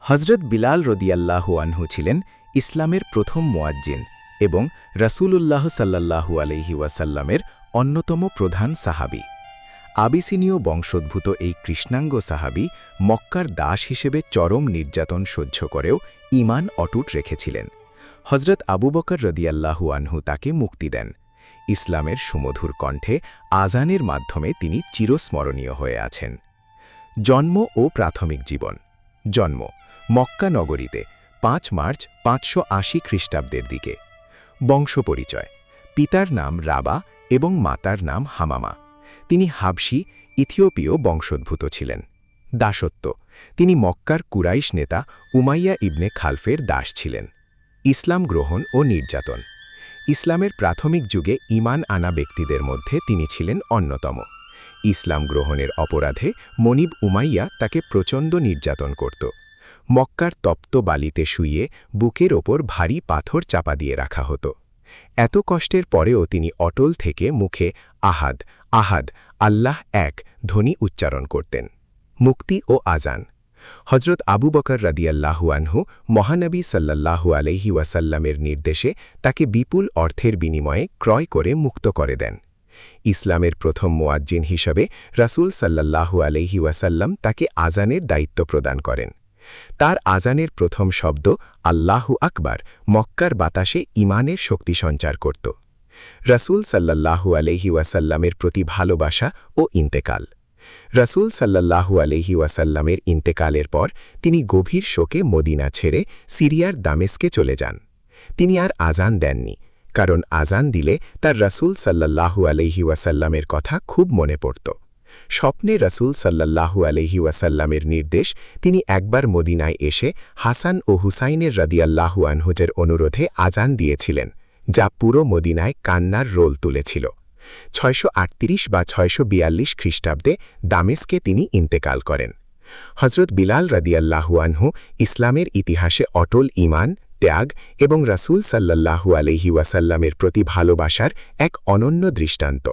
হজরত বিলাল রদিয়াল্লাহু আনহু ছিলেন ইসলামের প্রথম মুয়াজ্জিন এবং রাসূলুল্লাহ সাল্লাল্লাহু আলাইহি ওয়াসাল্লামের অন্যতম প্রধান সাহাবী। আবিসিনীয় বংশোদ্ভূত এই কৃষ্ণাঙ্গ সাহাবী মক্কার দাস হিসেবে চরম নির্যাতন সহ্য করেও ঈমান অটুট রেখেছিলেন। হজরত আবু বকর রদিয়াল্লাহু আনহু তাকে মুক্তি দেন। ইসলামের সুমধুর কণ্ঠে আজানের মাধ্যমে তিনি চিরস্মরণীয় হয়ে আছেন। জন্ম ও প্রাথমিক জীবন। জন্ম মক্কা নগরীতে ৫ মার্চ ৫৮০ খ্রিস্টাব্দের দিকে। বংশপরিচয়: পিতার নাম রাবা এবং মাতার নাম হামামা। তিনি হাবশী ইথিওপীয় বংশোদ্ভূত ছিলেন। দাসত্ব: তিনি মক্কার কুরাইশ নেতা উমাইয়া ইবনে খালফের দাস ছিলেন। ইসলাম গ্রহণ ও নির্যাতন: ইসলামের প্রাথমিক যুগে ঈমান আনা ব্যক্তিদের মধ্যে তিনি ছিলেন অন্যতম। ইসলাম গ্রহণের অপরাধে মনিব উমাইয়া তাকে প্রচণ্ড নির্যাতন করত। মক্কার তপ্ত বালিতে শুইয়ে বুকের ওপর ভারী পাথর চাপা দিয়ে রাখা হতো। এত কষ্টের পরেও তিনি অটল থেকে মুখে আহাদ আহাদ আল্লাহ এক ধ্বনি উচ্চারণ করতেন। মুক্তি ও আজান: হজরত আবু বকর রাদিয়াল্লাহু আনহু মহানবী সাল্লাল্লাহু আলাইহি ওয়াসাল্লামের নির্দেশে তাকে বিপুল অর্থের বিনিময়ে ক্রয় করে মুক্ত করে দেন। ইসলামের প্রথম মুয়াজ্জিন হিসাবে রাসূল সাল্লাল্লাহু আলাইহি ওয়াসাল্লাম তাকে আজানের দায়িত্ব প্রদান করেন। তার আজানের প্রথম শব্দ আল্লাহু আকবার মক্কার বাতাসে ঈমানের শক্তি সঞ্চার করত। রাসূল সাল্লাল্লাহু আলাইহি ওয়াসাল্লামের প্রতি ভালোবাসা ও ইন্তেকাল: রাসূল সাল্লাল্লাহু আলাইহি ওয়াসাল্লামের ইন্তেকালের পর তিনি গভীর শোকে মদিনা ছেড়ে সিরিয়ার দামেস্কে চলে যান। তিনি আর আজান দেননি, কারণ আজান দিলে তার রাসূল সাল্লাল্লাহু আলাইহি ওয়াসাল্লামের কথা খুব মনে পড়ত। স্বপ্নে রাসূল সাল্লাল্লাহু আলাইহি ওয়াসাল্লামের নির্দেশ তিনি একবার মদিনায় এসে হাসান ও হুসাইনের রাদিয়াল্লাহু আনহুজের অনুরোধে আজান দিয়েছিলেন, যা পুরো মদিনায় কান্নার রোল তুলেছিল। ৬৩৮ বা ৬৪২ খ্রিস্টাব্দে দামেস্কে তিনি ইন্তেকাল করেন। হজরত বিলাল রাদিয়াল্লাহু আনহু ইসলামের ইতিহাসে অটল ঈমান, ত্যাগ এবং রাসূল সাল্লাল্লাহু আলাইহি ওয়াসাল্লামের প্রতি ভালোবাসার এক অনন্য দৃষ্টান্ত।